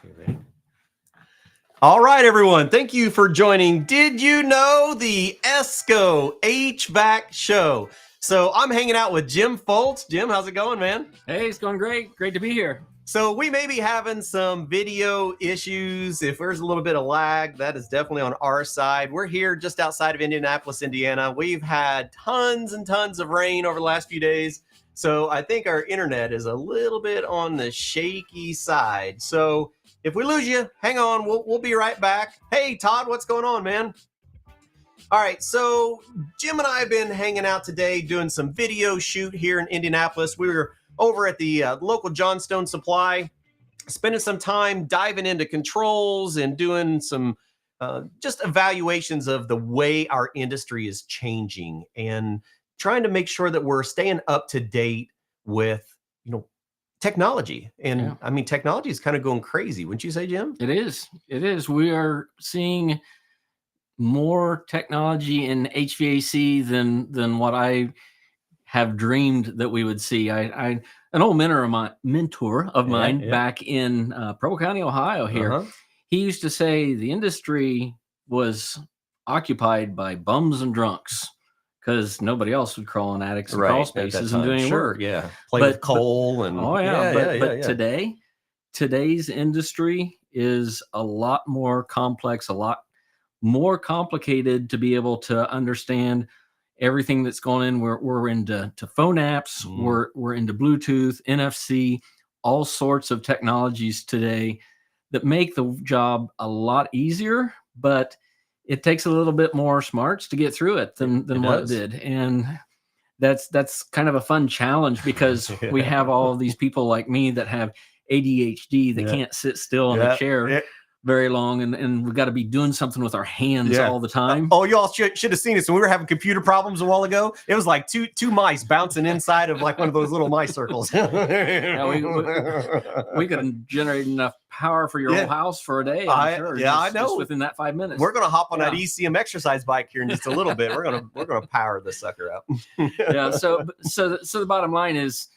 Okay, ready? All right, everyone. Thank you for joining. Did you know the ESCO HVAC show? So I'm hanging out with Jim Fultz. Jim, how's it going, man? Hey, it's going great. Great to be here. So we may be having some video issues. If there's a little bit of lag, that is definitely on our side. We're here just outside of Indianapolis, Indiana. We've had tons and tons of rain over the last few days. So I think our internet is a little bit on the shaky side. So if we lose you, hang on. We'll be right back. Hey, Todd, what's going on, man? All right, so Jim and I have been hanging out today doing some video shoot here in Indianapolis. We were over at the local Johnstone Supply, spending some time diving into controls and doing some just evaluations of the way our industry is changing and trying to make sure that we're staying up to date with, technology. And Yeah. I mean, technology is kind of going crazy. Wouldn't you say, Jim? It is. It is. We are seeing more technology in HVAC than what I have dreamed that we would see. An old mentor of mine back in Provo County, Ohio here, he used to say the industry was occupied by bums and drunks because nobody else would crawl in attics and crawl spaces and do any work. Yeah. Play with coal and but today's industry is a lot more complex, a lot more complicated to be able to understand everything that's going in. We're into phone apps, we're into Bluetooth, NFC, all sorts of technologies today that make the job a lot easier, but it takes a little bit more smarts to get through it than what it did. And that's kind of a fun challenge because we have all of these people like me that have ADHD that can't sit still in a chair very long, and we've got to be doing something with our hands all the time. Oh, you all should have seen this when we were having computer problems a while ago. It was like two mice bouncing inside of like one of those little mice circles. We could generate enough power for your whole house for a day. I'm sure. I know. Just within that 5 minutes. We're gonna hop on that ECM exercise bike here in just a little bit. We're gonna power this sucker up. So the bottom line is,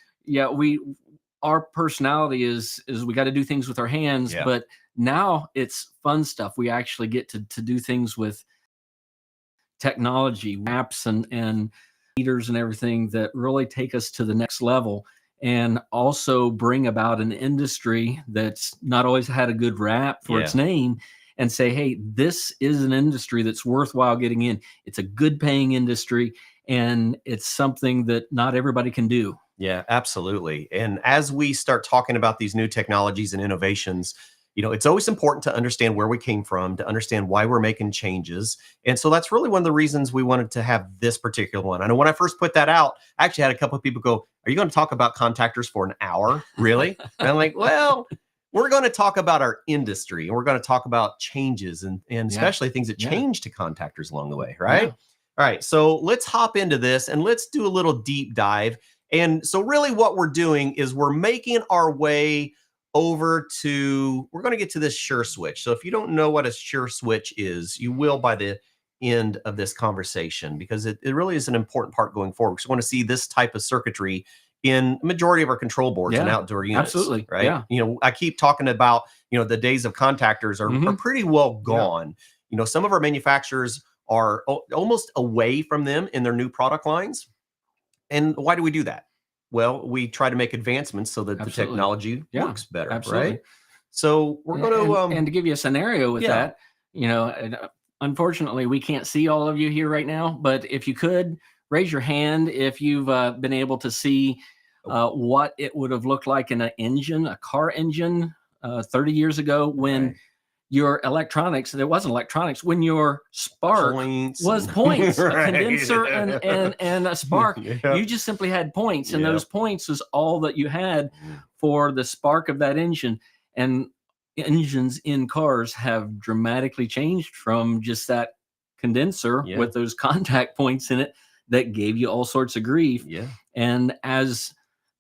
our personality is we got to do things with our hands, but now it's fun stuff. We actually get to do things with technology, apps and meters and everything that really take us to the next level and also bring about an industry that's not always had a good rap for its name and say, hey, this is an industry that's worthwhile getting in. It's a good paying industry and it's something that not everybody can do. Yeah, absolutely. And as we start talking about these new technologies and innovations, it's always important to understand where we came from, to understand why we're making changes. And so that's really one of the reasons we wanted to have this particular one. I know when I first put that out, I actually had a couple of people go, are you going to talk about contactors for an hour? Really? And I'm like, well, we're going to talk about our industry and we're going to talk about changes and especially things that change to contactors along the way, right? All right, so let's hop into this and let's do a little deep dive. And so really what we're doing is we're making our way over to, we're going to get to this Sure Switch. So if you don't know what a Sure Switch is, you will by the end of this conversation, because it really is an important part going forward. So we want to see this type of circuitry in the majority of our control boards and outdoor units. Absolutely. Right. Yeah. I keep talking about, the days of contactors are pretty well gone. Yeah. Some of our manufacturers are almost away from them in their new product lines. And why do we do that? Well, we try to make advancements so that the technology works better, right? So we're going to... And to give you a scenario with that, unfortunately, we can't see all of you here right now, but if you could, raise your hand if you've been able to see what it would have looked like in a car engine 30 years ago when... your electronics, there wasn't electronics, when your spark was points, a condenser and a spark. You just simply had points, and those points was all that you had for the spark of that engine. And engines in cars have dramatically changed from just that condenser with those contact points in it that gave you all sorts of grief. And as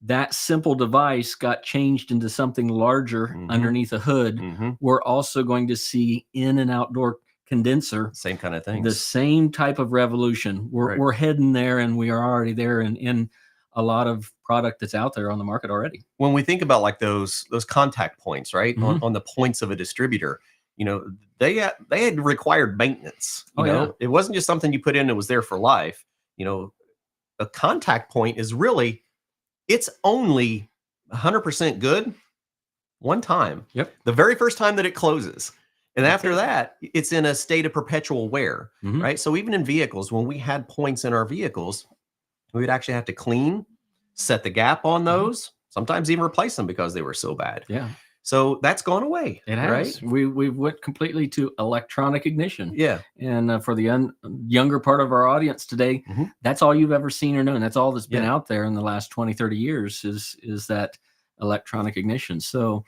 that simple device got changed into something larger underneath a hood, we're also going to see in and outdoor condenser. Same kind of thing. The same type of revolution. We're heading there, and we are already there in a lot of product that's out there on the market already. When we think about like those contact points, right, on the points of a distributor, they had required maintenance. It wasn't just something you put in; it was there for life. A contact point is really, it's only 100% good one time. Yep. The very first time that it closes. And That's after it. that, it's in a state of perpetual wear, right? So even in vehicles, when we had points in our vehicles, we would actually have to clean, set the gap on those, sometimes even replace them because they were so bad. Yeah. So that's gone away. It has. Right? We went completely to electronic ignition. Yeah. And for the younger part of our audience today, that's all you've ever seen or known. That's all that's been out there in the last 20, 30 years is that electronic ignition. So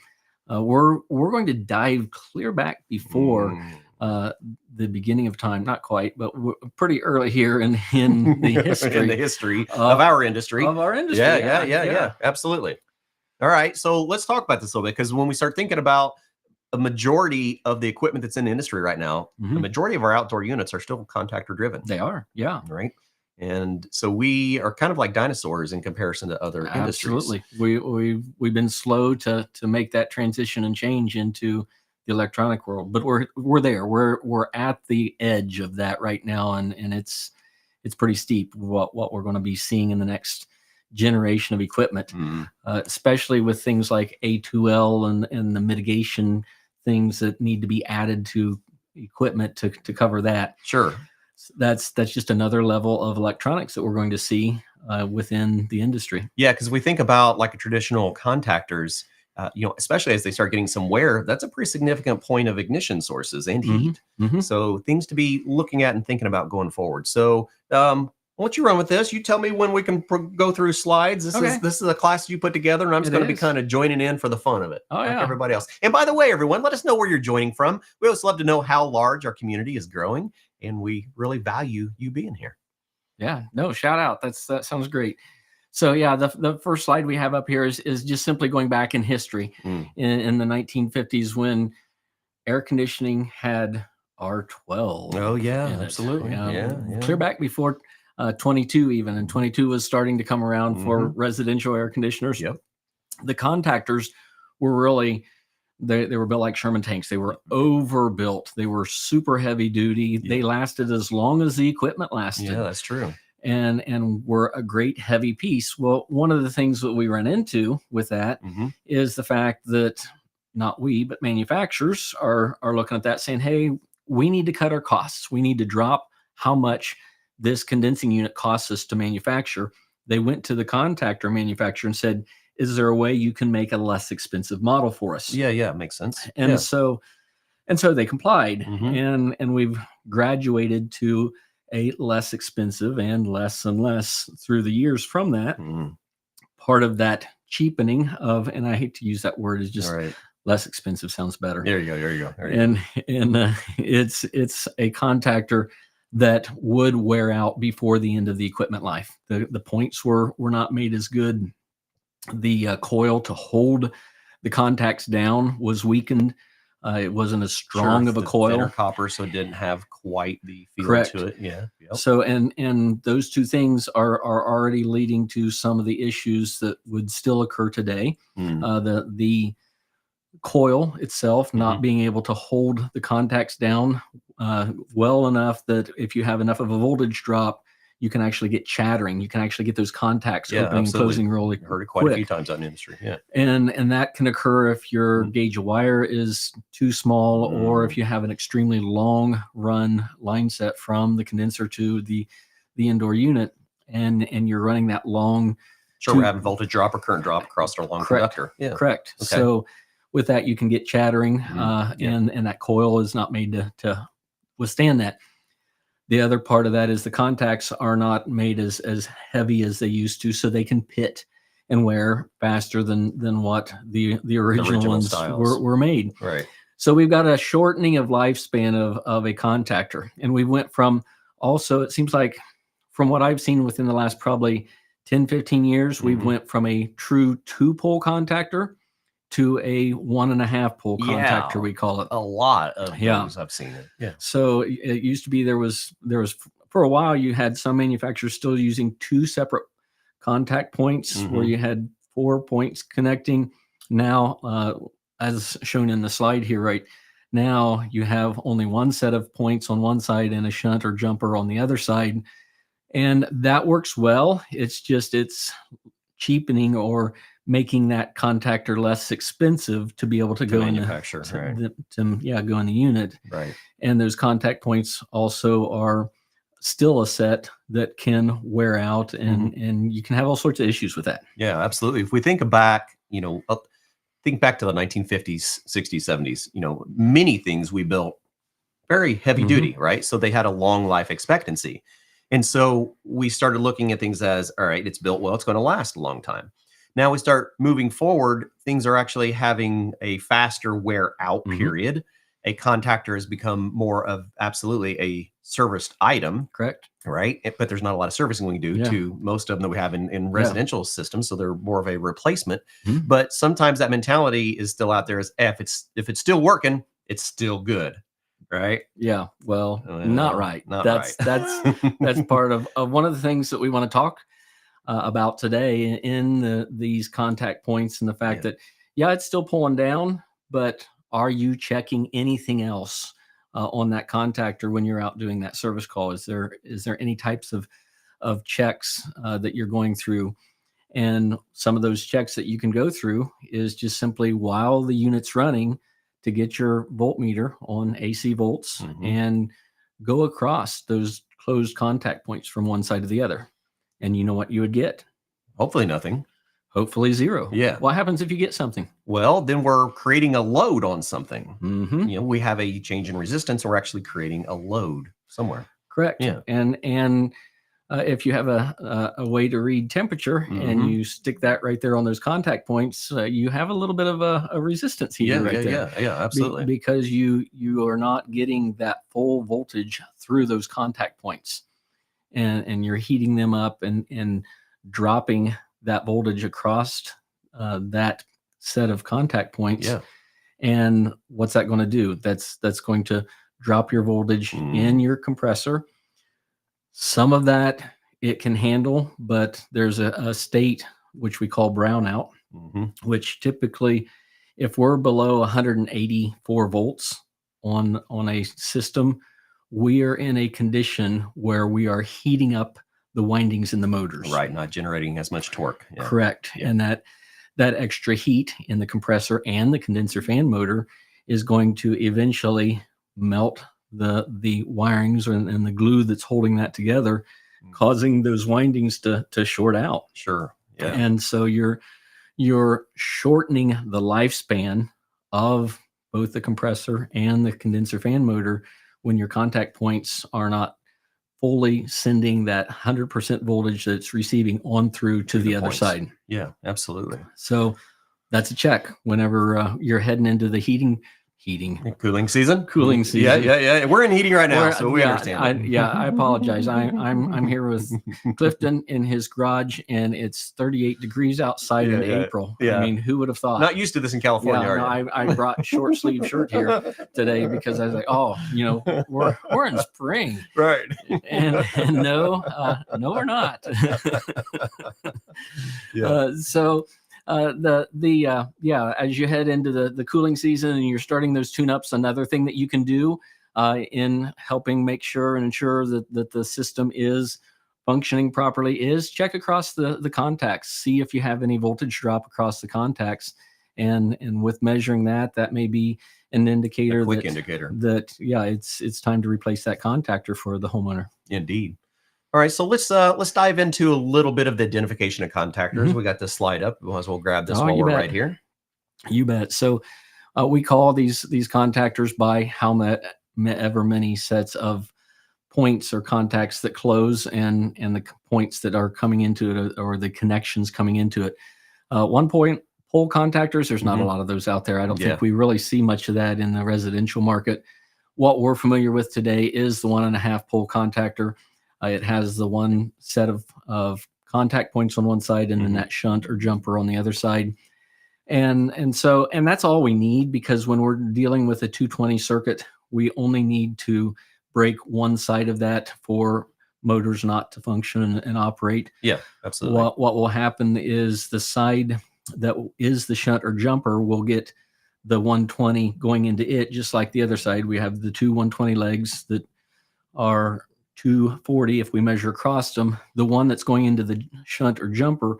we're going to dive clear back before the beginning of time. Not quite, but we're pretty early here in the history. In the history of our industry. Of our industry. Yeah. Absolutely. All right. So let's talk about this a little bit, because when we start thinking about a majority of the equipment that's in the industry right now, the majority of our outdoor units are still contactor driven. They are. Yeah. Right. And so we are kind of like dinosaurs in comparison to other industries. Absolutely. We've been slow to make that transition and change into the electronic world, but we're there. We're at the edge of that right now, and it's pretty steep what we're going to be seeing in the next generation of equipment, especially with things like A2L and the mitigation things that need to be added to equipment to cover that. Sure. That's just another level of electronics that we're going to see within the industry. Yeah, because we think about like a traditional contactors, especially as they start getting some wear, that's a pretty significant point of ignition sources and heat. So things to be looking at and thinking about going forward. So why don't you run with this? You tell me when we can go through slides. This is a class you put together, and I'm just going to be kind of joining in for the fun of it, like everybody else. And by the way, everyone, let us know where you're joining from. We always love to know how large our community is growing, and we really value you being here. Yeah, no, shout out. That sounds great. So yeah, the first slide we have up here is just simply going back in history in the 1950s when air conditioning had R12. Oh yeah, absolutely. Clear back before 22 even, and 22 was starting to come around for residential air conditioners. Yep. The contactors were really, they were built like Sherman tanks. They were overbuilt. They were super heavy duty. Yep. They lasted as long as the equipment lasted. Yeah, that's true. And were a great heavy piece. Well, one of the things that we run into with that is the fact that not we, but manufacturers are looking at that saying, hey, we need to cut our costs. We need to drop how much this condensing unit costs us to manufacture. They went to the contactor manufacturer and said, is there a way you can make a less expensive model for us? Yeah, it makes sense. And so they complied, and we've graduated to a less expensive and less through the years from that. Part of that cheapening of, and I hate to use that word, is just less expensive sounds better. There you go. And it's a contactor that would wear out before the end of the equipment life. The points were not made as good. The coil to hold the contacts down was weakened. It wasn't as strong of a coil. Thinner copper, so it didn't have quite the feel to it. Yeah. Yep. So and those two things are already leading to some of the issues that would still occur today. The coil itself not being able to hold the contacts down well enough that if you have enough of a voltage drop, you can actually get chattering. You can actually get those contacts opening and closing really heard it quite a few times out in the industry. Yeah. And that can occur if your gauge of wire is too small, or if you have an extremely long run line set from the condenser to the indoor unit, and you're running that long. Sure, we're having voltage drop or current drop across our long conductor. Yeah. Correct. Okay. So with that, you can get chattering, and that coil is not made to withstand that. The other part of that is the contacts are not made as heavy as they used to, so they can pit and wear faster than what the original ones were made. Right. So we've got a shortening of lifespan of a contactor. And we went from, also, it seems like from what I've seen within the last probably 10, 15 years, we've went from a true 2-pole contactor to a 1.5-pole contactor, we call it. A lot of those I've seen it. Yeah. So it used to be there was for a while you had some manufacturers still using 2 separate contact points where you had 4 points connecting. Now, as shown in the slide here, right now you have only one set of points on one side and a shunt or jumper on the other side. And that works well. It's cheapening or making that contactor less expensive to be able to go manufacture, go in the unit. Right. And those contact points also are still a set that can wear out, and you can have all sorts of issues with that. Yeah, absolutely. If we think back, think back to the 1950s, 60s, 70s, many things we built very heavy duty, right? So they had a long life expectancy. And so we started looking at things as, all right, it's built well, it's going to last a long time. Now we start moving forward, things are actually having a faster wear out period. A contactor has become more of absolutely a serviced item. Correct. Right. But there's not a lot of servicing we do to most of them that we have in residential systems. So they're more of a replacement. But sometimes that mentality is still out there as if it's still working, it's still good. Right. Yeah. Well, not right. That's That's part of one of the things that we want to talk about today in these contact points, and the fact that, it's still pulling down, but are you checking anything else on that contactor when you're out doing that service call? Is there any types of checks that you're going through? And some of those checks that you can go through is just simply, while the unit's running, to get your voltmeter on AC volts and go across those closed contact points from one side to the other. And you know what you would get? Hopefully nothing. Hopefully zero. Yeah. What happens if you get something? Well, then we're creating a load on something. We have a change in resistance. We're actually creating a load somewhere. Correct. Yeah. And if you have a way to read temperature and you stick that right there on those contact points, you have a little bit of a resistance heater there. Yeah, absolutely. Because you are not getting that full voltage through those contact points, and you're heating them up and dropping that voltage across that set of contact points. Yeah. And what's that going to do? That's going to drop your voltage in your compressor. Some of that it can handle, but there's a state which we call brownout, which typically, if we're below 184 volts on a system, we are in a condition where we are heating up the windings in the motors. Right, not generating as much torque. Yeah. Correct. Yeah. And that extra heat in the compressor and the condenser fan motor is going to eventually melt the wirings and the glue that's holding that together, causing those windings to short out. Sure. Yeah. And so you're shortening the lifespan of both the compressor and the condenser fan motor when your contact points are not fully sending that 100% voltage that's receiving on through to the other side. Yeah, absolutely. So that's a check whenever you're heading into the cooling season. Yeah. We're in heating right now, so we understand. I apologize. I'm here with Clifton in his garage, and it's 38 degrees outside in April. Yeah. I mean, who would have thought? Not used to this in California. I brought short sleeve shirt here today because I was like, we're in spring, right? And no, we're not. As you head into the cooling season and you're starting those tune-ups, another thing that you can do in helping make sure and ensure that the system is functioning properly is check across the contacts, see if you have any voltage drop across the contacts, and with measuring that may be an indicator, a quick indicator that it's time to replace that contactor for the homeowner. Indeed. All right, so let's dive into a little bit of the identification of contactors. We got this slide up. We might as well grab this while we're right here. You bet. So we call these contactors by however many sets of points or contacts that close and the points that are coming into it, or the connections coming into it. 1 point pole contactors, there's not a lot of those out there. I don't think we really see much of that in the residential market. What we're familiar with today is the 1.5 pole contactor. It has the one set of contact points on one side and then that shunt or jumper on the other side. And that's all we need, because when we're dealing with a 220 circuit, we only need to break one side of that for motors not to function and operate. Yeah, absolutely. What will happen is the side that is the shunt or jumper will get the 120 going into it, just like the other side. We have the two 120 legs that are 240 if we measure across them. The one that's going into the shunt or jumper,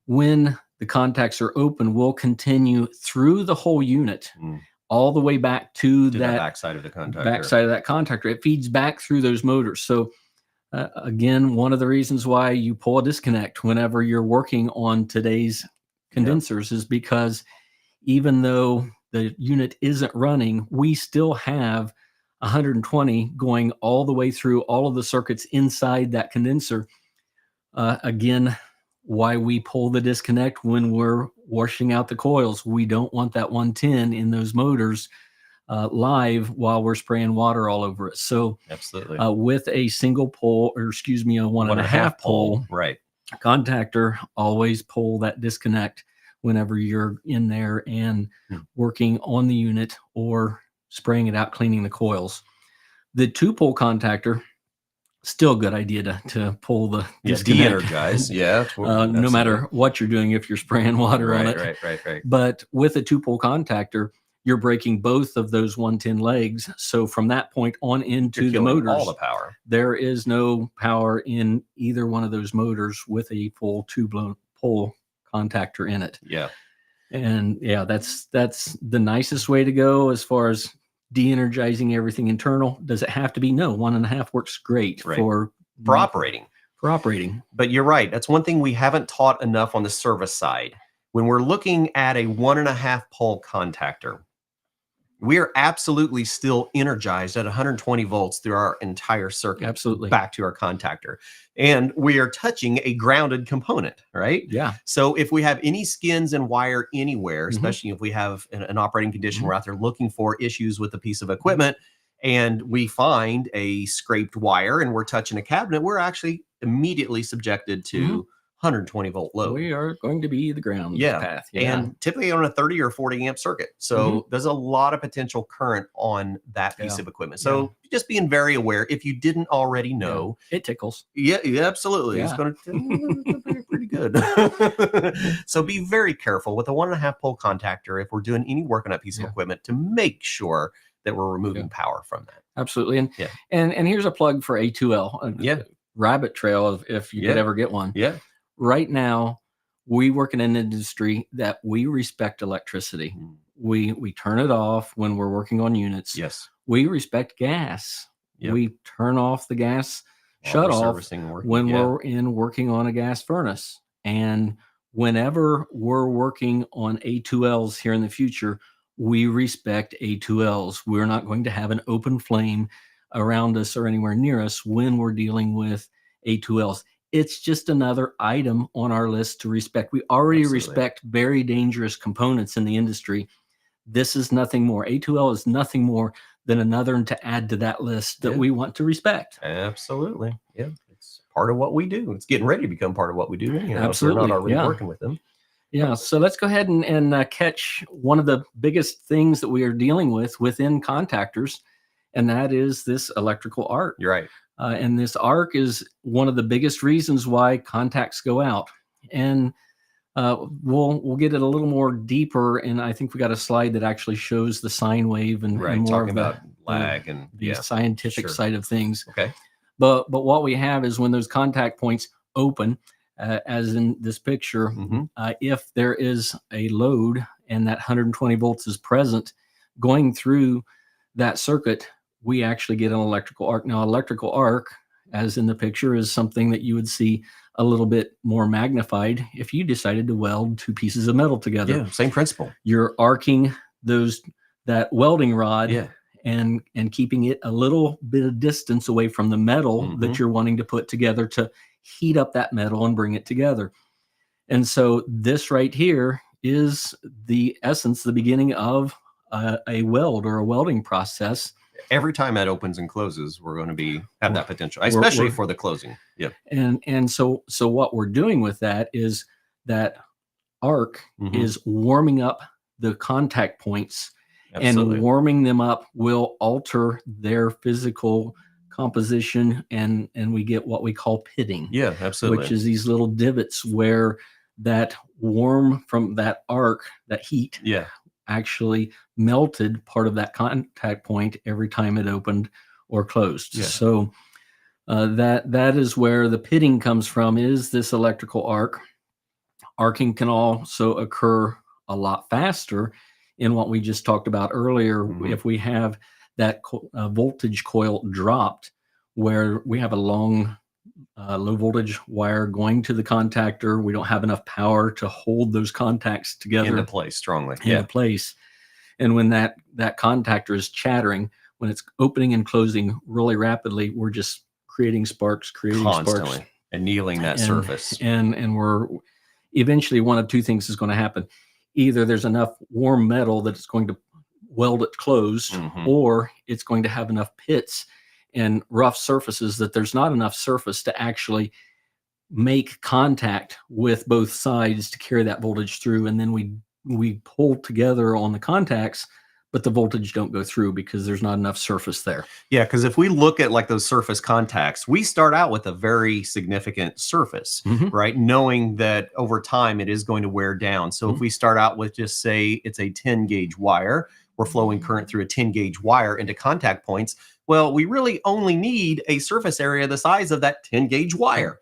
when the contacts are open, will continue through the whole unit all the way back to that backside of the contactor. Backside of that contactor. It feeds back through those motors. So again, one of the reasons why you pull a disconnect whenever you're working on today's condensers is because even though the unit isn't running, we still have 120 going all the way through all of the circuits inside that condenser. Again, why we pull the disconnect when we're washing out the coils. We don't want that 110 in those motors live while we're spraying water all over it. So absolutely, with a single pole, or excuse me, a one and a half pole, right, contactor, always pull that disconnect whenever you're in there and working on the unit or spraying it out, cleaning the coils. The 2-pole contactor, still a good idea to pull the disconnect. De-energize. Yeah. No matter what you're doing, if you're spraying water on it. Right. But with a 2-pole contactor, you're breaking both of those 110 legs. So from that point on into the motors, all the power. There is no power in either one of those motors with a full 2-pole contactor in it. Yeah. And that's the nicest way to go as far as de-energizing everything internal. Does it have to be? No, 1.5 works great for operating. For operating. But you're right. That's one thing we haven't taught enough on the service side. When we're looking at a 1.5 pole contactor, we are absolutely still energized at 120 volts through our entire circuit. Absolutely. Back to our contactor. And we are touching a grounded component, right? Yeah. So if we have any skins and wire anywhere, especially if we have an operating condition, we're out there looking for issues with a piece of equipment, and we find a scraped wire and we're touching a cabinet, we're actually immediately subjected to 120 volt load. We are going to be the ground path. Yeah. And typically on a 30 or 40 amp circuit. So there's a lot of potential current on that piece of equipment. So just being very aware, if you didn't already know. It tickles. Yeah, absolutely. It's going to be pretty good. So be very careful with a 1.5 pole contactor if we're doing any work on that piece of equipment to make sure that we're removing power from that. Absolutely. And here's a plug for A2L. Rabbit trail if you could ever get one. Yeah. Right now, we work in an industry that we respect electricity. We turn it off when we're working on units. Yes. We respect gas. We turn off the gas shut off when we're working on a gas furnace. And whenever we're working on A2Ls here in the future, we respect A2Ls. We're not going to have an open flame around us or anywhere near us when we're dealing with A2Ls. It's just another item on our list to respect. We already respect very dangerous components in the industry. This is nothing more. A2L is nothing more than another to add to that list that we want to respect. Absolutely. Yeah. It's part of what we do. It's getting ready to become part of what we do. Absolutely. If we're not already working with them. Yeah. So let's go ahead and catch one of the biggest things that we are dealing with within contactors, and that is this electrical arc. You're right. And this arc is one of the biggest reasons why contacts go out. And we'll get it a little more deeper. And I think we got a slide that actually shows the sine wave and more of about lag and the scientific side of things. Okay. But what we have is when those contact points open, as in this picture, if there is a load and that 120 volts is present going through that circuit, we actually get an electrical arc. Now, electrical arc, as in the picture, is something that you would see a little bit more magnified if you decided to weld two pieces of metal together. Yeah, same principle. You're arcing that welding rod and keeping it a little bit of distance away from the metal that you're wanting to put together to heat up that metal and bring it together. And so this right here is the essence, the beginning of a weld or a welding process. Every time that opens and closes, we're going to have that potential, especially for the closing. Yep. And so what we're doing with that is that arc is warming up the contact points. Absolutely. And warming them up will alter their physical composition, and we get what we call pitting. Yeah, absolutely. Which is these little divots where that warm from that arc, that heat, yeah, actually melted part of that contact point every time it opened or closed. Yeah. So that is where the pitting comes from, is this electrical arc. Arcing can also occur a lot faster in what we just talked about earlier. If we have that voltage coil dropped, where we have a long low voltage wire going to the contactor, we don't have enough power to hold those contacts together into place strongly. into place. And when that contactor is chattering, when it's opening and closing really rapidly, we're just creating sparks, Constantly annealing that surface. And we're eventually, one of two things is going to happen. Either there's enough warm metal that it's going to weld it closed, or it's going to have enough pits and rough surfaces that there's not enough surface to actually make contact with both sides to carry that voltage through. And then we pull together on the contacts, but the voltage don't go through because there's not enough surface there. Yeah, because if we look at like those surface contacts, we start out with a very significant surface, right? Knowing that over time it is going to wear down. So if we start out with, just say it's a 10 gauge wire, we're flowing current through a 10 gauge wire into contact points. Well, we really only need a surface area the size of that 10 gauge wire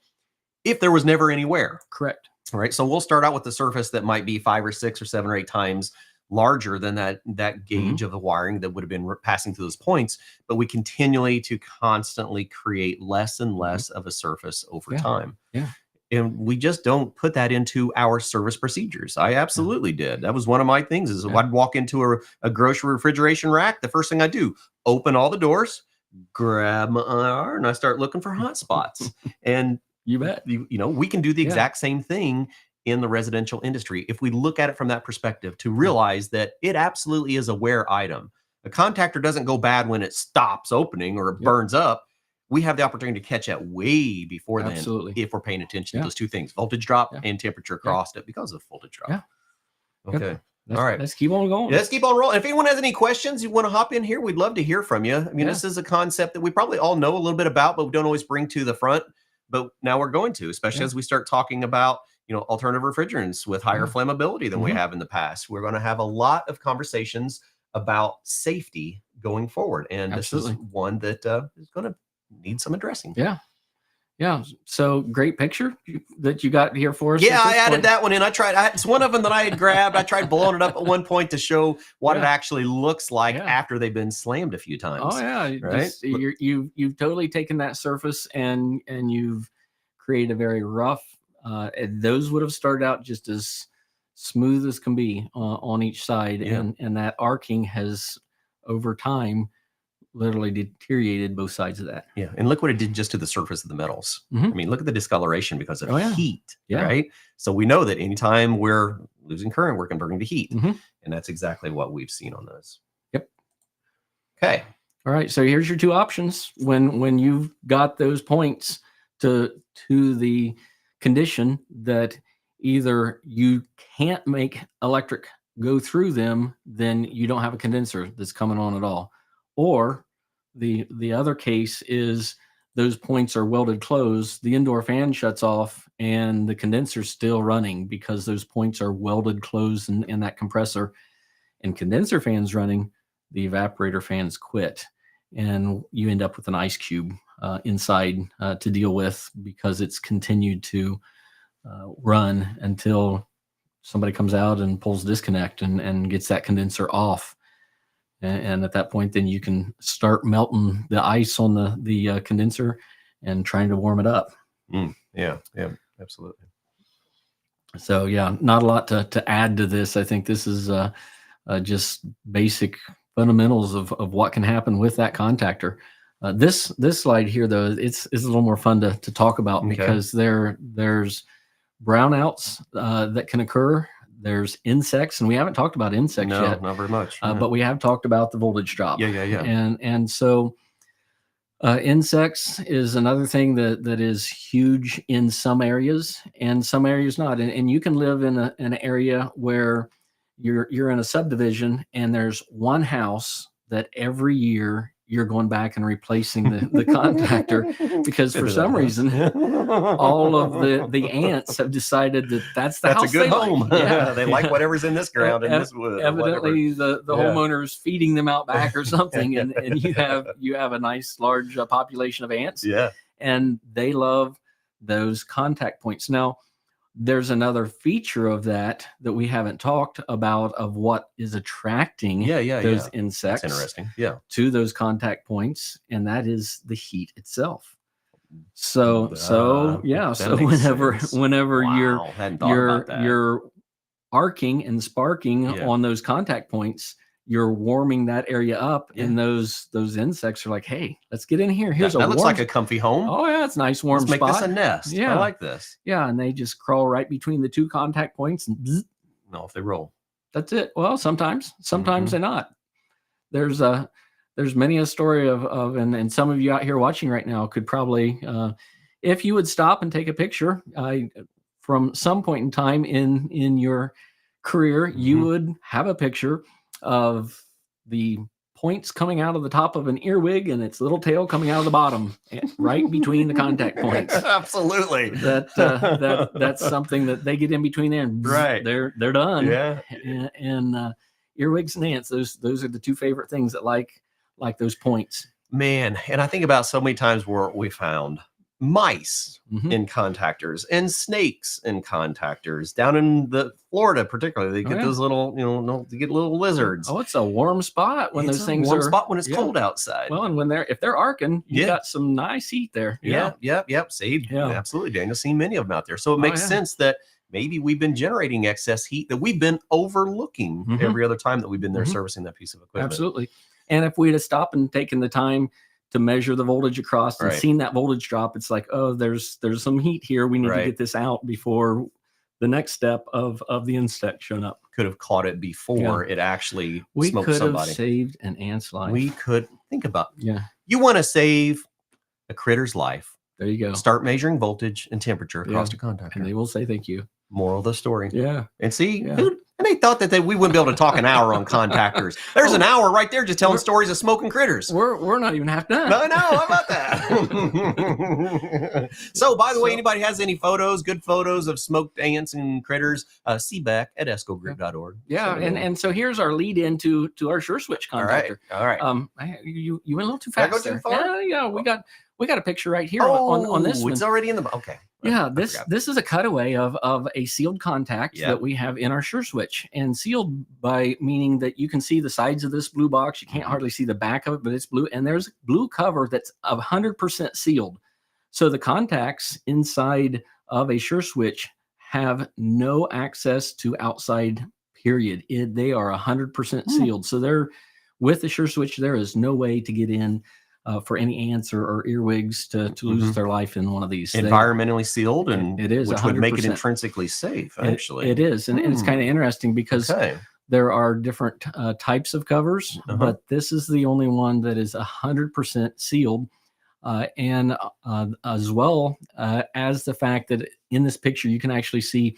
if there was never any wear. Correct. All right. So we'll start out with a surface that might be 5 or 6 or 7 or 8 times larger than that gauge of the wiring that would have been passing through those points, but we continually to constantly create less and less of a surface over time. Yeah. And we just don't put that into our service procedures. I absolutely did. That was one of my things, is I'd walk into a grocery refrigeration rack. The first thing I do, open all the doors, grab my IR, and I start looking for hot spots. And you bet. You know, we can do the exact same thing in the residential industry if we look at it from that perspective, to realize that it absolutely is a wear item. A contactor doesn't go bad when it stops opening or it burns up. We have the opportunity to catch that way before then, if we're paying attention to those two things, voltage drop and temperature across it because of voltage drop. Okay. All right. Let's keep on going. Let's keep on rolling. If anyone has any questions, you want to hop in here, we'd love to hear from you. I mean, this is a concept that we probably all know a little bit about, but we don't always bring to the front. But now we're going to, especially as we start talking about, you know, alternative refrigerants with higher flammability than we have in the past. We're going to have a lot of conversations about safety going forward. And this is one that is going to need some addressing. Yeah. So great picture that you got here for us. Yeah, I added that one in. It's one of them that I had grabbed. I tried blowing it up at one point to show what it actually looks like after they've been slammed a few times. Oh yeah. Right. You've totally taken that surface and you've created a very rough, those would have started out just as smooth as can be on each side. And that arcing has over time literally deteriorated both sides of that. Yeah. And look what it did just to the surface of the metals. I mean, look at the discoloration because of heat, right? So we know that anytime we're losing current, we're converting to heat. And that's exactly what we've seen on those. Yep. Okay. All right. So here's your two options when you've got those points to the condition that either you can't make electric go through them, then you don't have a condenser that's coming on at all. Or the other case is those points are welded closed, the indoor fan shuts off, and the condenser's still running because those points are welded closed in that compressor. And condenser fans running, the evaporator fans quit. And you end up with an ice cube inside to deal with because it's continued to run until somebody comes out and pulls disconnect and gets that condenser off. And at that point, then you can start melting the ice on the condenser and trying to warm it up. Yeah, absolutely. So yeah, not a lot to add to this. I think this is just basic fundamentals of what can happen with that contactor. This slide here, though, it's a little more fun to talk about because there's brownouts that can occur. There's insects, and we haven't talked about insects yet. Not very much. But we have talked about the voltage drop. Yeah. And so insects is another thing that is huge in some areas and some areas not. And you can live in an area where you're in a subdivision and there's one house that every year you're going back and replacing the contactor because for some reason all of the ants have decided that that's house a good they home. like. Yeah. They like whatever's in this ground and this wood. Evidently the homeowner's feeding them out back or something, and you have a nice large population of ants. Yeah. And they love those contact points. Now, there's another feature of that we haven't talked about of what is attracting those insects. That's interesting. Yeah. To those contact points, and that is the heat itself. So whenever you're arcing and sparking on those contact points, you're warming that area up, and those insects are like, hey, let's get in here. Here's that looks like a comfy home. Oh yeah, it's a nice warm spot. Let's make this a nest. Yeah, I like this. Yeah, and they just crawl right between the two contact points and off they roll. That's it. Well, sometimes they're not. There's many a story of and some of you out here watching right now could probably, if you would stop and take a picture, from some point in time in your career, you would have a picture of the points coming out of the top of an earwig and its little tail coming out of the bottom, right between the contact points. Absolutely. That's something that they get in between there, and they're done. Yeah. And earwigs and ants, those are the two favorite things that like those points. Man, and I think about so many times where we found mice in contactors and snakes in contactors down in the Florida, particularly. They get those little, they get little lizards. Oh, it's a warm spot when those things warm spot when it's cold outside. Well, and if they're arcing, you got some nice heat there. Yep. See, absolutely, Daniel. Seen many of them out there. So it makes sense that maybe we've been generating excess heat that we've been overlooking every other time that we've been there servicing that piece of equipment. Absolutely. And if we'd have stopped and taken the time to measure the voltage across and seen that voltage drop, it's like, oh, there's some heat here. We need to get this out before the next step of the insect showing up. Could have caught it before it actually smoked somebody. We could have saved an ant's life. We could think about you want to save a critter's life. There you go. Start measuring voltage and temperature across the contactor. And they will say thank you. Moral of the story. Yeah. And see, dude, and they thought that we wouldn't be able to talk an hour on contactors. There's an hour right there just telling stories of smoking critters. We're not even half done. No, how about that? So, by the way, anybody has any good photos of smoked ants and critters, see back at escogroup.org. Yeah, and so here's our lead into our Sure Switch contactor. All right. You went a little too fast. Did I go too far? Yeah, we got a picture right here on this one. It's already in the okay. Yeah, this is a cutaway of a sealed contact that we have in our Sure Switch, and sealed by meaning that you can see the sides of this blue box. You can't hardly see the back of it, but it's blue, and there's a blue cover that's 100% sealed. So the contacts inside of a Sure Switch have no access to outside. Period. They are 100% sealed. So they're with the Sure Switch. There is no way to get in. For any ants or earwigs to lose their life in one of these. Environmentally sealed, and it is, which 100%. would make it intrinsically safe, actually. It is, and it's kind of interesting because there are different types of covers, but this is the only one that is 100% sealed, and as well as the fact that in this picture you can actually see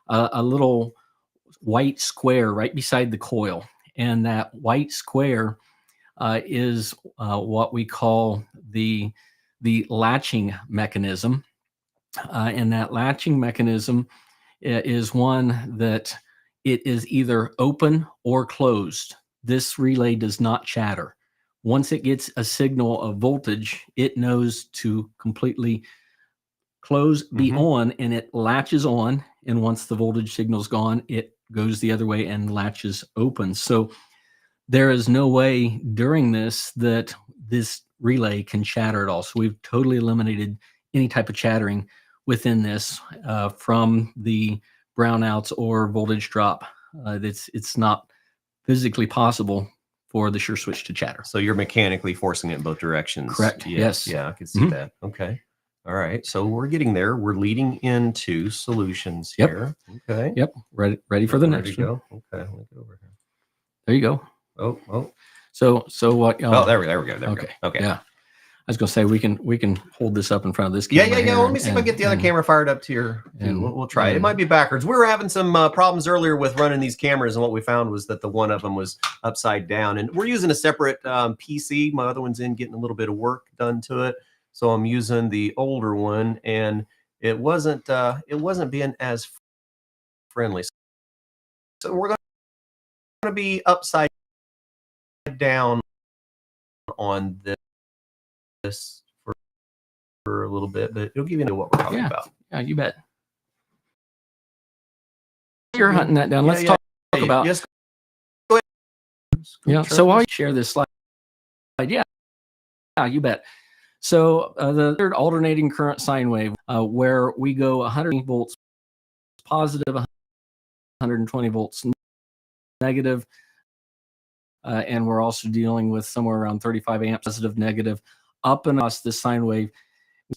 a little white square right beside the coil, and that white square is what we call the latching mechanism, and that latching mechanism is one that it is either open or closed. This relay does not chatter. Once it gets a signal of voltage, it knows to completely close, be on, and it latches on. And once the voltage signal's gone, it goes the other way and latches open. So there is no way during this that this relay can chatter at all. So we've totally eliminated any type of chattering within this from the brownouts or voltage drop. It's not physically possible for the Sure Switch to chatter. So you're mechanically forcing it in both directions. Correct. Yes. Yeah, I can see that. Okay. All right. So we're getting there. We're leading into solutions here. Okay. Yep. Ready for the next one. Go. Okay. Let me get over here. There you go. Oh. So what? Oh, there we go. Okay. Yeah. was going to say we can hold this up in front of this Yeah, camera. yeah, yeah. here Let me see if I can get the other camera fired up to your. We'll try it. It and- might be backwards. We were having some problems earlier with running these cameras, and what we found was that the one of them was upside down. And we're using a separate PC. My other one's in getting a little bit of work done to it, so I'm using the older one, and it wasn't being as friendly. So we're going to be upside down on this for a little bit, but it'll give you what we're talking about. Yeah, you bet. You're hunting that down. Let's talk about. Yes. Go ahead. Yeah. So while you share this slide, yeah, you bet. So the third alternating current sine wave, where we go 100 volts positive, 120 volts negative, and we're also dealing with somewhere around 35 amps positive, negative, up and across this sine wave.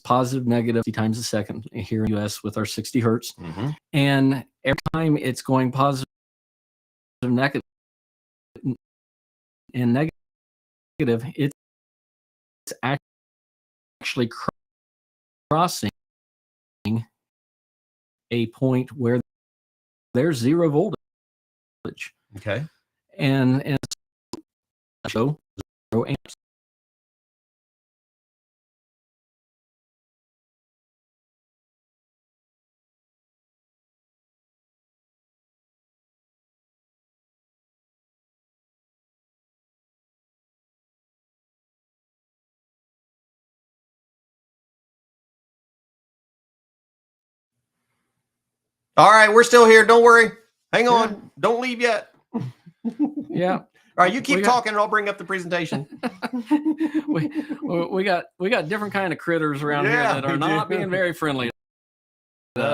Positive, negative 50 times a second here in the US with our 60 hertz. And every time it's going positive, negative, and negative, it's actually crossing a point where there's zero voltage. Okay. And so 0 amps. All right, we're still here. Don't worry. Hang on. Don't leave yet. Yeah. All right, you keep talking, and I'll bring up the presentation. we got different kind of critters around here that are not being very friendly. No,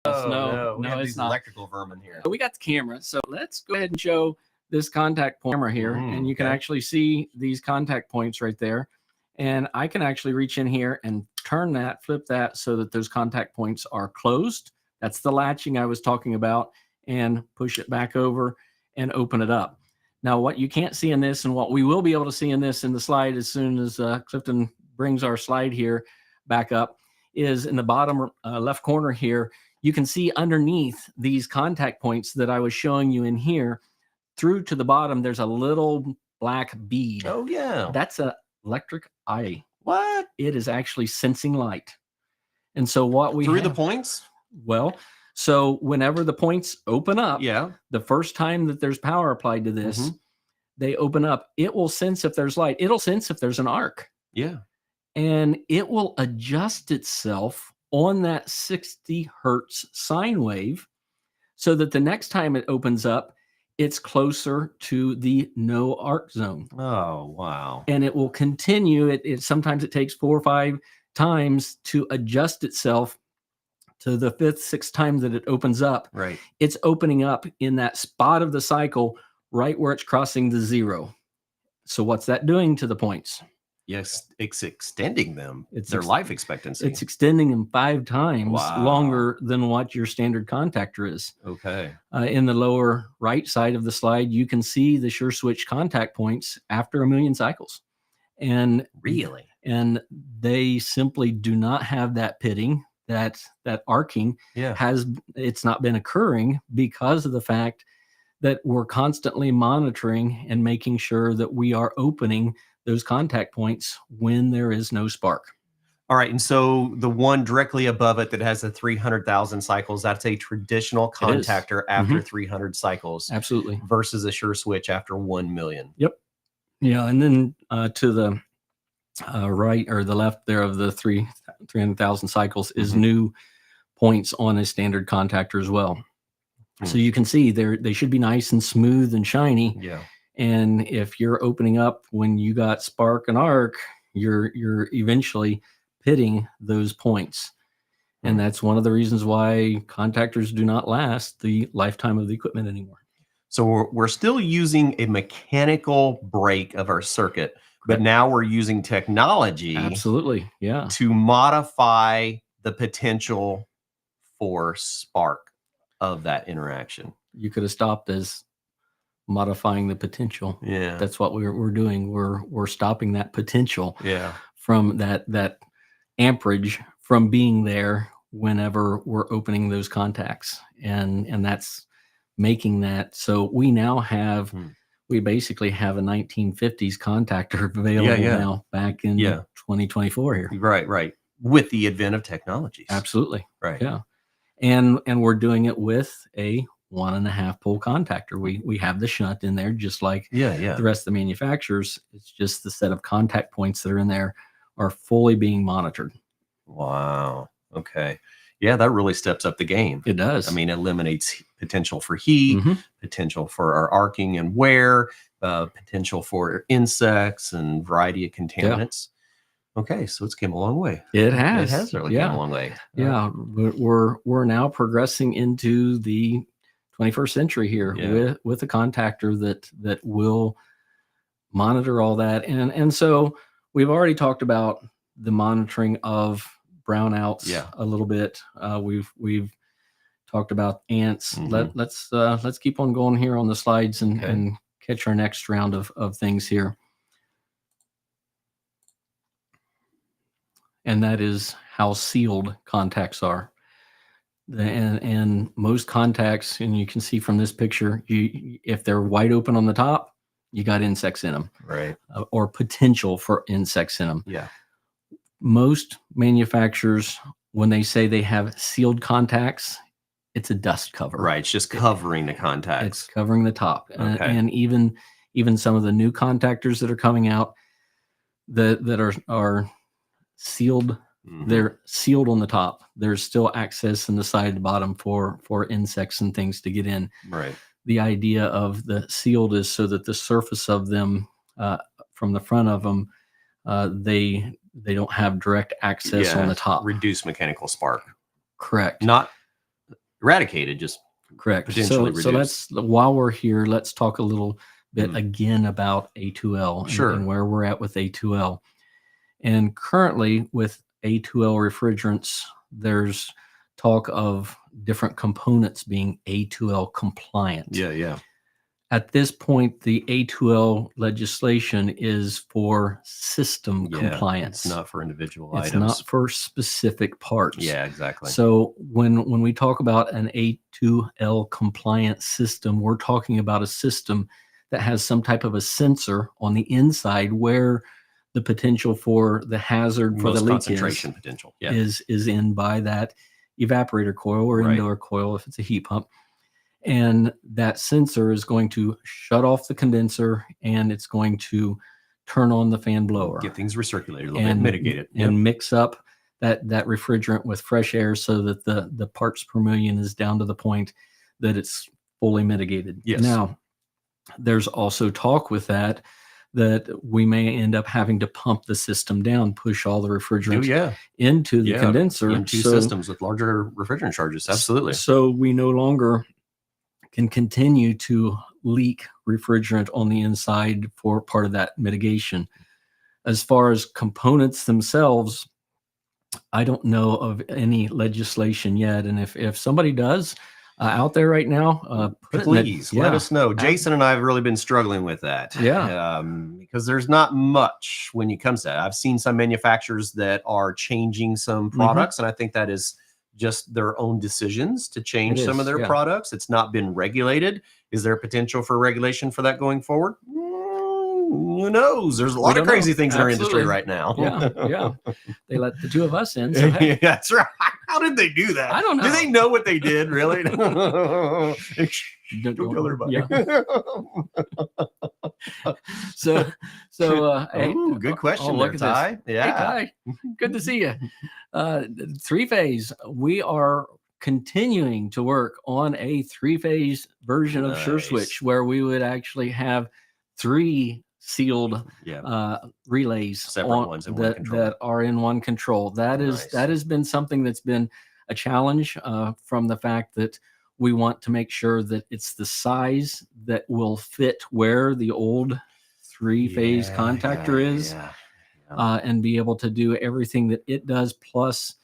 it's not. Electrical vermin here. We got the camera, so let's go ahead and show this contact point camera here, and you can actually see these contact points right there. And I can actually reach in here and turn that, flip that, so that those contact points are closed. That's the latching I was talking about, and push it back over and open it up. Now, what you can't see in this, and what we will be able to see in this in the slide as soon as Clifton brings our slide here back up, is in the bottom left corner here, you can see underneath these contact points that I was showing you in here, through to the bottom, there's a little black bead. Oh, yeah. That's an electric eye. What? It is actually sensing light. And so what we Through the points? Well, so whenever the points open up, the first time that there's power applied to this, they open up. It will sense if there's light. It'll sense if there's an arc. Yeah. And it will adjust itself on that 60 hertz sine wave so that the next time it opens up, it's closer to the no arc zone. Oh, wow. And it will continue. Sometimes it takes 4 or 5 times to adjust itself to the 5th, 6th time that it opens up. Right. It's opening up in that spot of the cycle right where it's crossing the zero. So what's that doing to the points? Yes, it's extending them. It's their life expectancy. It's extending them 5 times longer than what your standard contactor is. Okay. In the lower right side of the slide, you can see the sure switch contact points after 1 million cycles. And really? And they simply do not have that pitting, that arcing. It's not been occurring because of the fact that we're constantly monitoring and making sure that we are opening those contact points when there is no spark. All right. And so the one directly above it that has the 300,000 cycles, that's a traditional contactor after 300 cycles. Absolutely. Versus a sure switch after 1 million. Yep. Yeah. And then to the right or the left there of the 300,000 cycles is new points on a standard contactor as well. So you can see they should be nice and smooth and shiny. Yeah. And if you're opening up when you got spark and arc, you're eventually pitting those points. And that's one of the reasons why contactors do not last the lifetime of the equipment anymore. So we're still using a mechanical break of our circuit, but now we're using technology. Absolutely. Yeah. To modify the potential for spark of that interaction. You could have stopped as modifying the potential. Yeah. That's what we're doing. We're stopping that potential from that amperage from being there whenever we're opening those contacts, and that's making that so we now have we basically have a 1950s contactor available now back in 2024 here. Right. With the advent of technologies. Absolutely. Right. Yeah. And we're doing it with a 1.5 pole contactor. We have the shunt in there just like the rest of the manufacturers. It's just the set of contact points that are in there are fully being monitored. Wow. Okay. Yeah, that really steps up the game. It does. I mean, it eliminates potential for heat, potential for our arcing and wear, potential for insects and variety of contaminants. Okay, so it's came a long way. It has. It has certainly come a long way. Yeah, we're now progressing into the 21st century here with a contactor that will monitor all that, and so we've already talked about the monitoring of brownouts a little bit. We've talked about ants. Let's keep on going here on the slides and catch our next round of things here. And that is how sealed contacts are. And most contacts, and you can see from this picture, if they're wide open on the top, you got insects in them, right? Or potential for insects in them. Yeah. Most manufacturers, when they say they have sealed contacts, it's a dust cover. Right. It's just covering the contacts. It's covering the top. And even some of the new contactors that are coming out that are sealed, they're sealed on the top. There's still access in the side and bottom for insects and things to get in. Right. The idea of the sealed is so that the surface of them from the front of them, they don't have direct access on the top. Reduce mechanical spark. Correct. Not eradicated, just correct. Potentially reduced. So let's, while we're here, let's talk a little bit again about A2L and where we're at with A2L. And currently with A2L refrigerants, there's talk of different components being A2L compliant. Yeah. At this point, the A2L legislation is for system compliance. It's not for individual items. It's not for specific parts. Yeah, exactly. So when we talk about an A2L compliant system, we're talking about a system that has some type of a sensor on the inside where the potential for the hazard for the leak concentration potential is in by that evaporator coil or indoor coil if it's a heat pump. And that sensor is going to shut off the condenser and it's going to turn on the fan blower. Get things recirculated a little bit, mitigate it. And mix up that refrigerant with fresh air so that the parts per million is down to the point that it's fully mitigated. Yes. Now, there's also talk with that we may end up having to pump the system down, push all the refrigerant into the condenser. Into systems with larger refrigerant charges. Absolutely. So we no longer can continue to leak refrigerant on the inside for part of that mitigation. As far as components themselves, I don't know of any legislation yet. And if somebody does out there right now, please let us know. Jason and I have really been struggling with that. Because there's not much when it comes to that. I've seen some manufacturers that are changing some products, and I think that is just their own decisions to change some of their products. It's not been regulated. Is there potential for regulation for that going forward? Who knows? There's a lot of crazy things in our industry right now. They let the two of us in. So hey. That's right. How did they do that? I don't know. Do they know what they did, really? Don't tell everybody. Hey, good question there, Ty. Yeah. Hey, Ty, good to see you. Three-phase. We are continuing to work on a three-phase version of SureSwitch where we would actually have 3 sealed relays separate ones in one control. That are in one control. That has been something that's been a challenge from the fact that we want to make sure that it's the size that will fit where the old 3-phase contactor is and be able to do everything that it does plus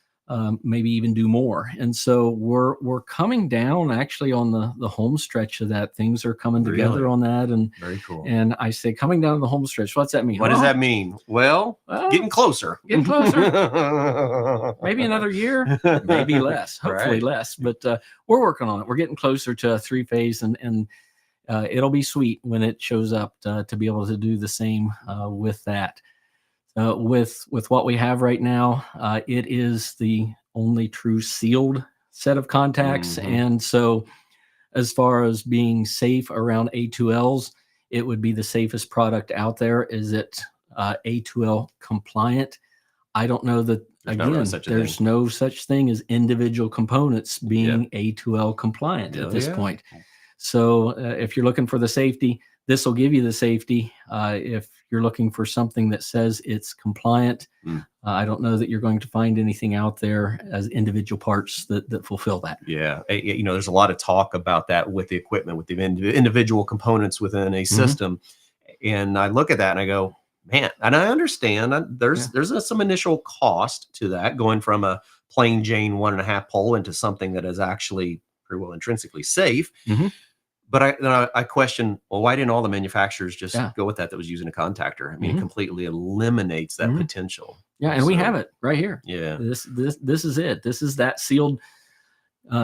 maybe even do more. And so we're coming down actually on the home stretch of that. Things are coming together Really? on that. And Very cool. and I say coming down the home stretch. What's that mean? What does that mean? Well, getting closer. Getting closer. Maybe another year, maybe less, hopefully Right. less. But we're working on it. We're getting closer to a 3-phase, and it'll be sweet when it shows up to be able to do the same with that. With what we have right now, it is the only true sealed set of contacts. Mhm. And so as far as being safe around A2Ls, it would be the safest product out there. Is it A2L compliant? I don't know that. There's not really such a There's thing. no such thing as individual components being A2L compliant Oh, at this yeah. point. So if you're looking for the safety, this will give you the safety. If you're looking for something that says it's compliant, I don't know that you're going to find anything out there as individual parts that fulfill that. Yeah. There's a lot of talk about that with the equipment, with the individual components within a system. And I look at that and I go, man, and I understand there's some initial cost to that, going from a plain Jane 1.5 pole into something that is actually pretty well intrinsically safe. But I question, well, why didn't all the manufacturers just go with that was using a contactor? I mean, it completely eliminates that potential. Yeah, and we have it right here. Yeah. This is it. This is that sealed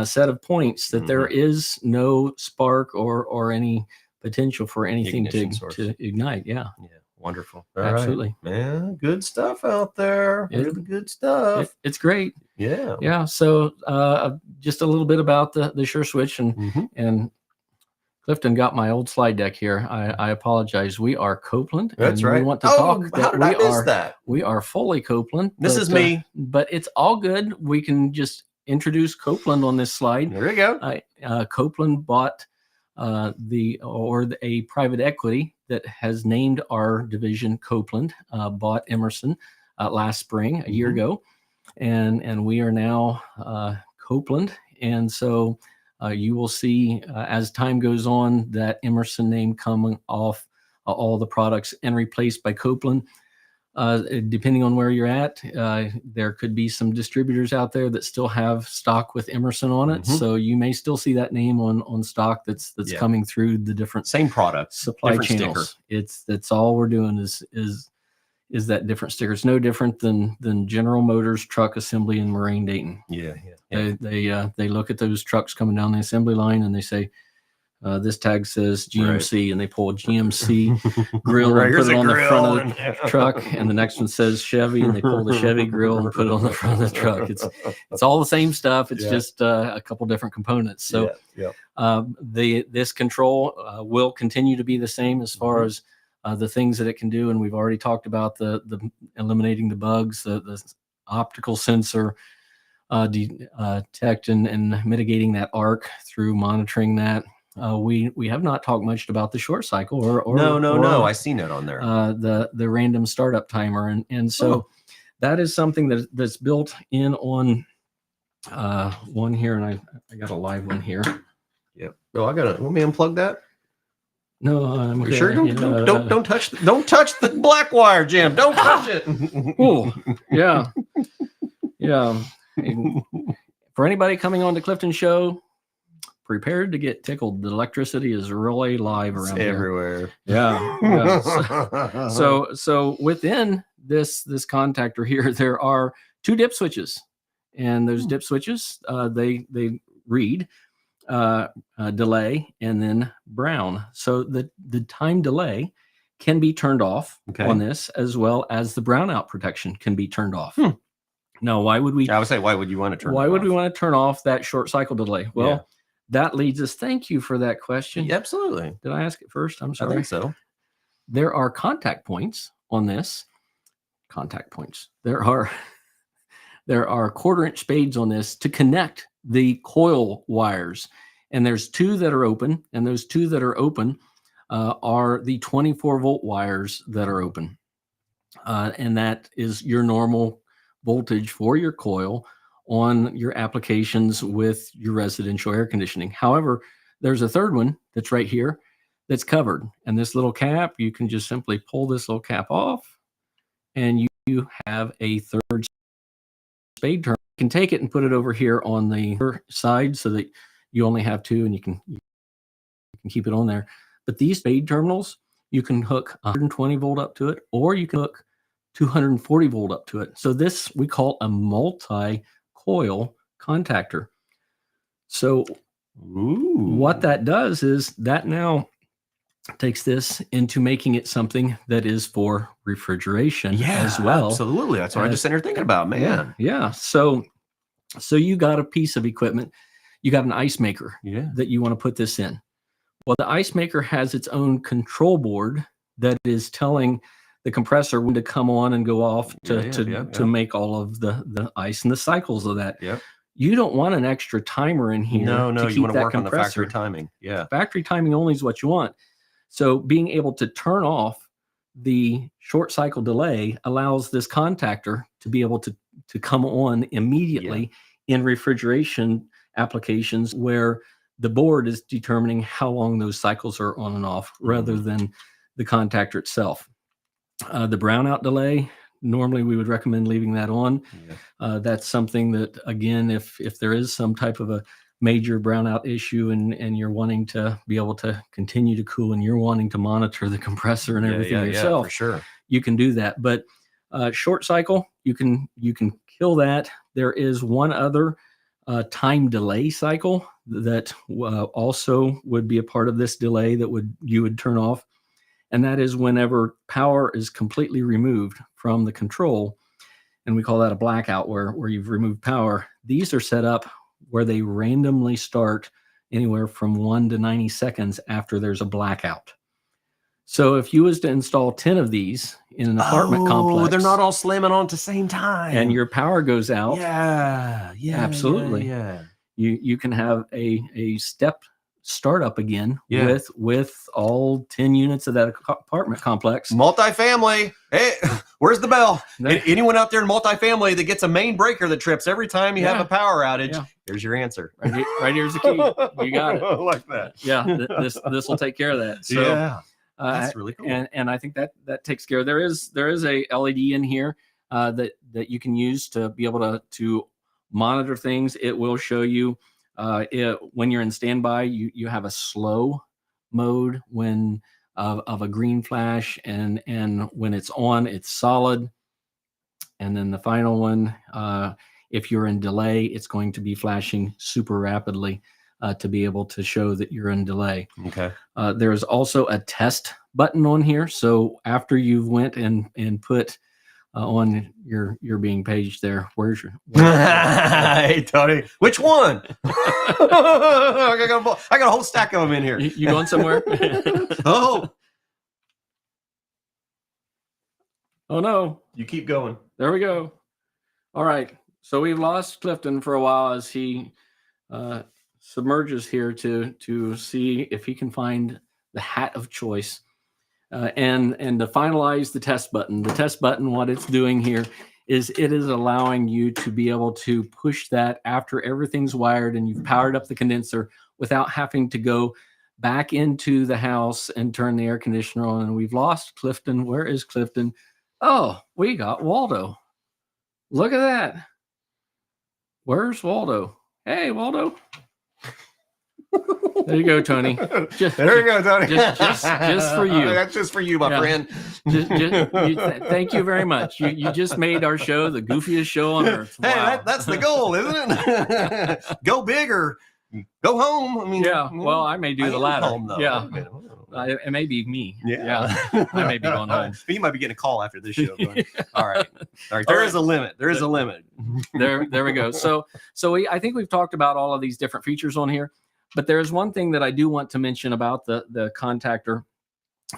set of points that there is no spark or any potential for anything to ignite. Yeah. Yeah. Wonderful. Absolutely. Right. Man, good stuff out there. Really good stuff. It's great. Yeah. Yeah. So just a little bit about the Sure Switch, and Clifton got my old slide deck here. I apologize. We are Copeland. That's and right. We want to talk. How did I miss that? We are fully Copeland. This is me. But it's all good. We can just introduce Copeland on this slide. There you go. Copeland bought a private equity that has named our division Copeland, bought Emerson last spring, a year ago. And we are now Copeland. And so you will see as time goes on that Emerson name coming off all the products and replaced by Copeland. Depending on where you're at, there could be some distributors out there that still have stock with Emerson on it. So you may still see that name on stock that's coming through the different same product supply channels. Sticker. That's all we're doing is that different sticker. It's no different than General Motors truck assembly in Moraine, Dayton. Yeah. They look at those trucks coming down the assembly line and they say, this tag says GMC, and they pull a GMC grill and put it on the front of the truck, and the next one says Chevy, and they pull the Chevy grill and put it on the front of the truck. It's all the same stuff. It's just a couple different components. So this control will continue to be the same as far as the things that it can do, and we've already talked about the eliminating the bugs, the optical sensor, detect and mitigating that arc through monitoring that. We have not talked much about the short cycle or no. I seen it on there. The random startup timer, and so that is something that's built in on one here, and I got a live one here. Yep. Oh, let me unplug that. No, I'm sure. Don't touch the black wire, Jim. Don't touch it. Oh, yeah. For anybody coming on the Clifton Show, prepared to get tickled. The electricity is really live around here. Everywhere. Yeah. So within this contactor here, there are 2 dip switches, and those dip switches they read delay and then brown. So the time delay can be turned off on this, as well as the brownout protection can be turned off. Now, why would we? I would say, why would you want to turn? Why would we want to turn off that short cycle delay? Well, that leads us. Thank you for that question. Yeah, absolutely. Did I ask it first? I'm sorry. I think so. There are contact points on this. Contact points. There are 1/4-inch spades on this to connect the coil wires, and there's 2 that are open, and those 2 that are open are the 24-volt wires that are open, and that is your normal voltage for your coil on your applications with your residential air conditioning. However, there's a 3rd one that's right here that's covered, and this little cap, you can just simply pull this little cap off, and you have a 3rd spade turn can take it and put it over here on the side so that you only have two and you can keep it on there. But these spade terminals, you can hook 120 volt up to it, or you can hook 240 volt up to it. So this we call a multi-coil contactor. So what that does is that now takes this into making it something that is for refrigeration as well. Absolutely. That's what I just sat here thinking about, man. Yeah. So you got a piece of equipment, you got an ice maker that you want to put this in. Well, the ice maker has its own control board that is telling the compressor when to come on and go off to make all of the ice and the cycles of that. Yep. You don't want an extra timer in here. No, to keep you want to that work on the compressor. factory timing. Yeah. Factory timing only is what you want. So being able to turn off the short cycle delay allows this contactor to be able to come on immediately in refrigeration applications where the board is determining how long those cycles are on and off rather than the contactor itself. The brownout delay, normally we would recommend leaving that on. That's something that, again, if there is some type of a major brownout issue and you're wanting to be able to continue to cool and you're wanting to monitor the compressor and everything yourself, for sure, you can do that. But short cycle, you can kill that. There is one other time delay cycle that also would be a part of this delay that you would turn off. And that is whenever power is completely removed from the control. And we call that a blackout where you've removed power. These are set up where they randomly start anywhere from 1 to 90 seconds after there's a blackout. So if you was to install 10 of these in an apartment complex, they're not all slamming on at the same time, and your power goes out. Absolutely. You can have a step startup again with all 10 units of that apartment complex. Multifamily. Hey, where's the bell? Anyone out there in multifamily that gets a main breaker that trips every time you have a power outage? Here's your answer. Right here's the key. You got it. Like that. Yeah, this will take care of that. So, that's really cool. And I think that takes care of. There is a LED in here that you can use to be able to monitor things. It will show you when you're in standby. You have a slow mode when of a green flash, and when it's on, it's solid. And then the final one, if you're in delay, it's going to be flashing super rapidly to be able to show that you're in delay. Okay. There's also a test button on here. So after you've went and put on your being page there, where's your hey Tony, which one? I got a whole stack of them in here. You going somewhere? Oh no, you keep going. There we go. All right, so we've lost Clifton for a while as he submerges here to see if he can find the hat of choice. And to finalize the test button, what it's doing here is it is allowing you to be able to push that after everything's wired and you've powered up the condenser without having to go back into the house and turn the air conditioner on. And we've lost Clifton. Where is Clifton? Oh, we got Waldo. Look at that. Where's Waldo? Hey, Waldo. There you go, Tony. There you go, Tony. Just for you. That's just for you, my friend. Thank you very much. You just made our show the goofiest show on earth. Hey, wow. that's the goal, isn't it? Go big or go home. I mean, well, I may do the latter. Home, though. Yeah. It may be me. Yeah. I may be going home. You might be getting a call after this show. All right. There is a limit. There is a limit. There we go. So I think we've talked about all of these different features on here. But there is one thing that I do want to mention about the contactor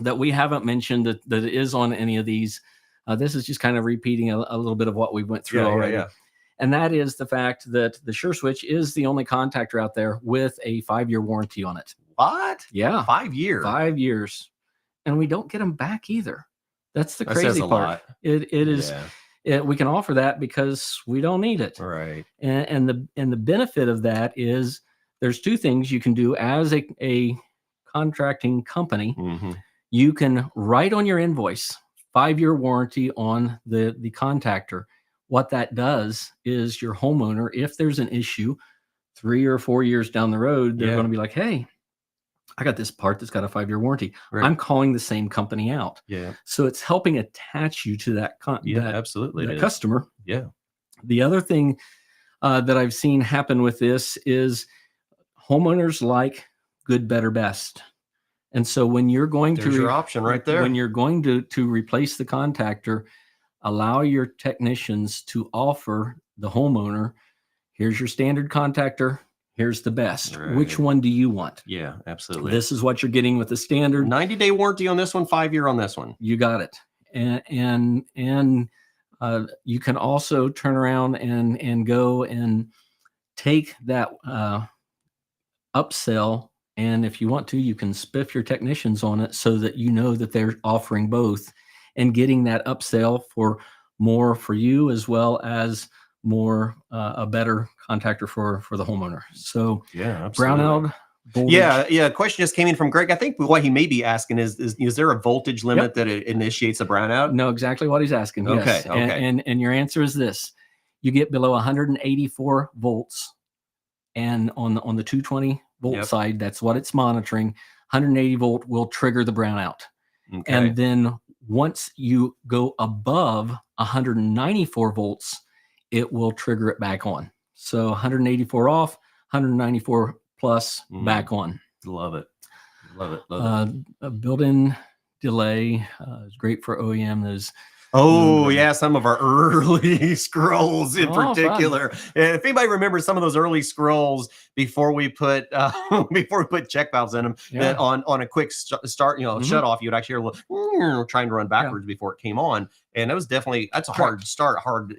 that we haven't mentioned that is on any of these. This is just kind of repeating a little bit of what we went through already. Yeah. And that is the fact that the SureSwitch is the only contactor out there with a 5-year warranty on it. What? Yeah. 5 years. 5 years. And we don't get them back either. That's the crazy part. Lot. It is. Yeah. We can offer that because we don't need it. Right. And the benefit of that is there's two things you can do as a contracting company. Mm-hmm. You can write on your invoice 5-year warranty on the contactor what that does is your homeowner, if there's an issue 3 or 4 years down the road, they're Yeah. going to be like, hey, I got this part that's got a 5-year warranty. Right. I'm calling the same company out. Yeah. So it's helping attach you to that, Absolutely. that customer. Yeah. The other thing that I've seen happen with this is homeowners like good, better, best. And so when you're going There's your option right there. when you're going to replace the contactor, allow your technicians to offer the homeowner, here's your standard contactor, here's the best. Right. Which one do you want? Yeah, absolutely. This is what you're getting with the standard. 90-day warranty on this one, 5-year on this one. You got it. And you can also turn around and go and take that upsell, and if you want to, you can spiff your technicians on it so that you know that they're offering both and getting that upsell for more for you, as well as more a better contactor for the homeowner. So yeah, absolutely. brownout voltage. Yeah. Question just came in from Greg. I think what he may be asking is there a voltage limit that it initiates a brownout? No, exactly what he's asking. Okay. Yes. And your answer is this: you get below 184 volts, and on the 220 volt side, that's what it's monitoring. 180 volt will trigger the brownout. Okay. And then once you go above 194 volts, it will trigger it back on. So 184 off, 194 plus back on. Love it. A built-in delay is great for OEM. There's some of our early scrolls in particular. If anybody remembers some of those early scrolls before we put check valves in them, that on a quick start, shut off, you'd actually hear a little trying to run backwards before it came on, and it was that's a hard start, current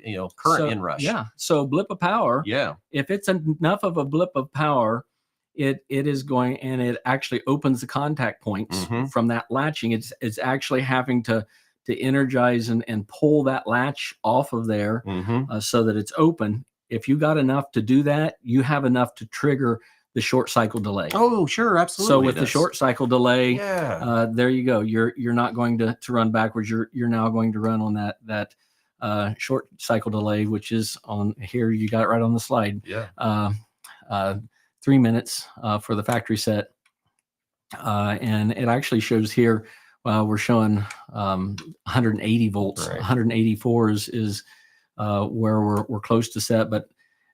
inrush. Yeah. So blip of power. Yeah. If it's enough of a blip of power, it is going, and it actually opens the contact points from that latching. It's actually having to energize and pull that latch off of there so that it's open. If you got enough to do that, you have enough to trigger the short cycle delay. Oh, sure, absolutely. So with the short cycle delay, there you go. You're not going to run backwards. You're now going to run on that short cycle delay, which is on here. You got it right on the slide. 3 minutes for the factory set, and it actually shows here. We're showing 180 volts. Right. 184 is where we're close to set, but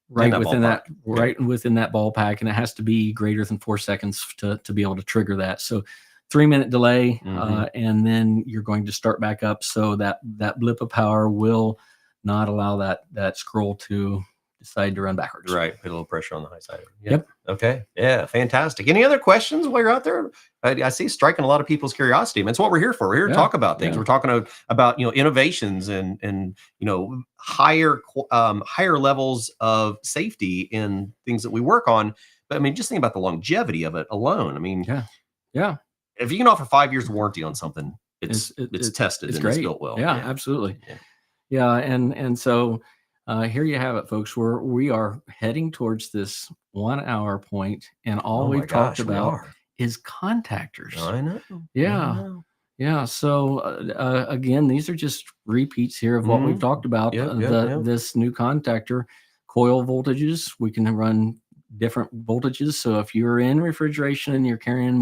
within that ballpark, and it has to be greater than 4 seconds to be able to trigger that. So 3 minute delay, and then you're going to start back up, so that blip of power will not allow that scroll to decide to run backwards. Right. Put a little pressure on the high side. Yep. Okay. Yeah. Fantastic. Any other questions while you're out there? I see striking a lot of people's curiosity. I mean, it's what we're here for. We're here to talk about things. We're talking about innovations and higher levels of safety in things that we work on. But I mean, just think about the longevity of it alone. I mean, if you can offer 5 years warranty on something, it's tested and great. It's built well. Yeah, absolutely. Yeah. And so here you have it, folks. We are heading towards this 1 hour point, and all we've talked about is contactors. I know. Yeah. So again, these are just repeats here of what we've talked about. This new contactor, coil voltages. We can run different voltages. So if you're in refrigeration and you're carrying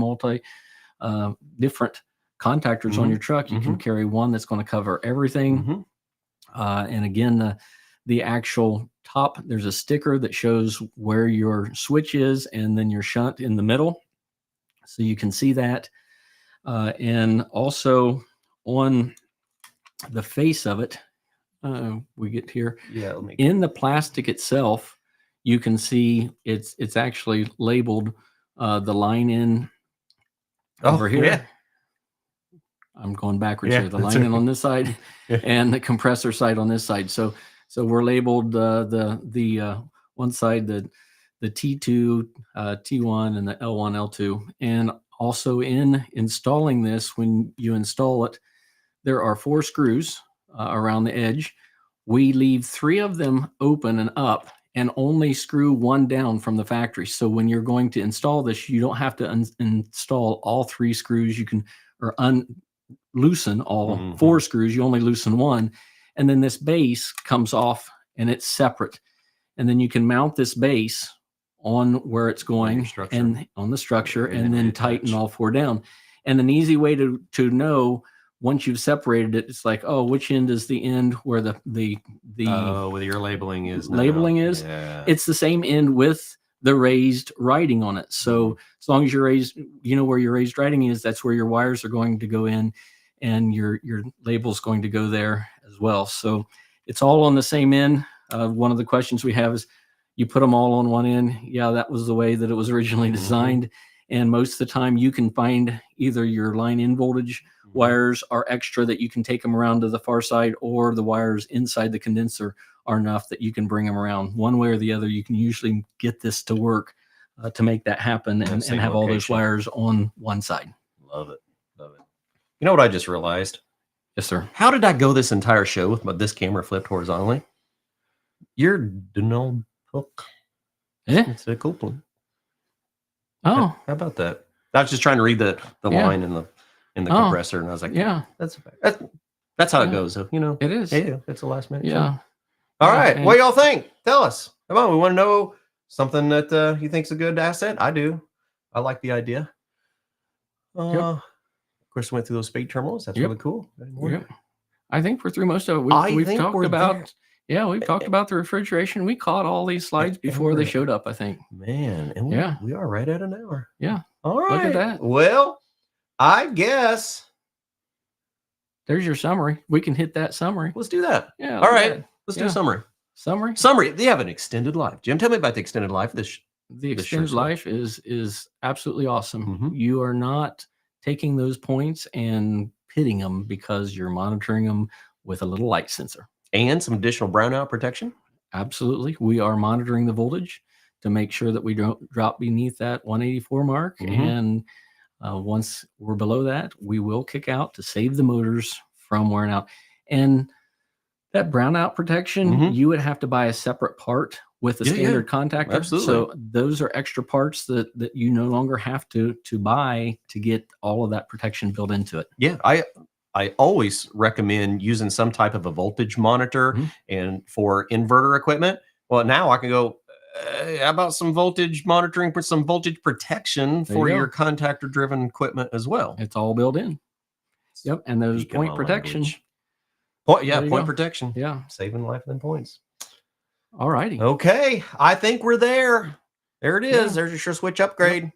different contactors on your truck, you can carry one that's going to cover everything. And again, the actual top, there's a sticker that shows where your switch is, and then your shunt in the middle. So you can see that. And also on the face of it, we get here. In the plastic itself, you can see it's actually labeled the line in over here. Yeah. I'm going backwards here. The line in on this side and the compressor side on this side. So we're labeled the one side, the T2, T1, and the L1, L2. And also in installing this, when you install it, there are 4 screws around the edge. We leave 3 of them open and up, and only screw 1 down from the factory. So when you're going to install this, you don't have to install all 3 screws. You can loosen all 4 screws. You only loosen 1. and then this base comes off and it's separate. And then you can mount this base on where it's going and on the structure, and then tighten all four down. And an easy way to know once you've separated it, it's like, oh, which end is the end where the where your labeling is now. Yeah. It's the same end with the raised writing on it. So as long as you're raised, you know where your raised writing is, that's where your wires are going to go in, and your label's going to go there as well. So it's all on the same end. One of the questions we have is, you put them all on one end. Yeah, that was the way that it was originally designed. And most of the time you can find either your line in voltage wires are extra that you can take them around to the far side, or the wires inside the condenser are enough that you can bring them around. One way or the other, you can usually get this to work to make that happen, and have all those wires on one side. Love it. Love it. You know what I just realized? Yes, sir. How did I go this entire show with this camera flipped horizontally? You're Donald Hook. Yeah. It's a cool one. Oh. How about that? I was just trying to read the line in the compressor, and I was like, yeah, that's how it goes. So, you know, it is. Yeah, it's the last minute. Yeah. Show. All right. What y'all think? Tell us. Come on. We want to know something that you think's a good asset. I do. I like the idea. Of course, we went through those speed terminals. That's really cool. Yep. I think we're through most of it. We've talked about. Yeah, we've talked about the refrigeration. We caught all these slides before they showed up, I think. Man, and we are right at an hour. Yeah. All right. Look at that. Well, I guess there's your summary. We can hit that summary. Let's do that. Yeah. All right. Let's do a summary. Summary. They have an extended life. Jim, tell me about the extended life. The extended life is absolutely awesome. Mm-hmm. You are not taking those points and pitting them because you're monitoring them with a little light sensor. And some additional brownout protection? Absolutely. We are monitoring the voltage to make sure that we don't drop beneath that 184 mark. Mm-hmm. And once we're below that, we will kick out to save the motors from wearing out. And that brownout protection, you would have to buy a separate part with a standard contactor. Absolutely. So those are extra parts that you no longer have to buy to get all of that protection built into it. Yeah, I always recommend using some type of a voltage monitor, and for inverter equipment. Well, now I can go, how about some voltage monitoring for some voltage protection for your contactor driven equipment as well? It's all built in. Yep. And those point protection. Point protection. Yeah. Saving life and points. All righty. Okay. I think we're there. There it is. There's your sure switch upgrade. Yep.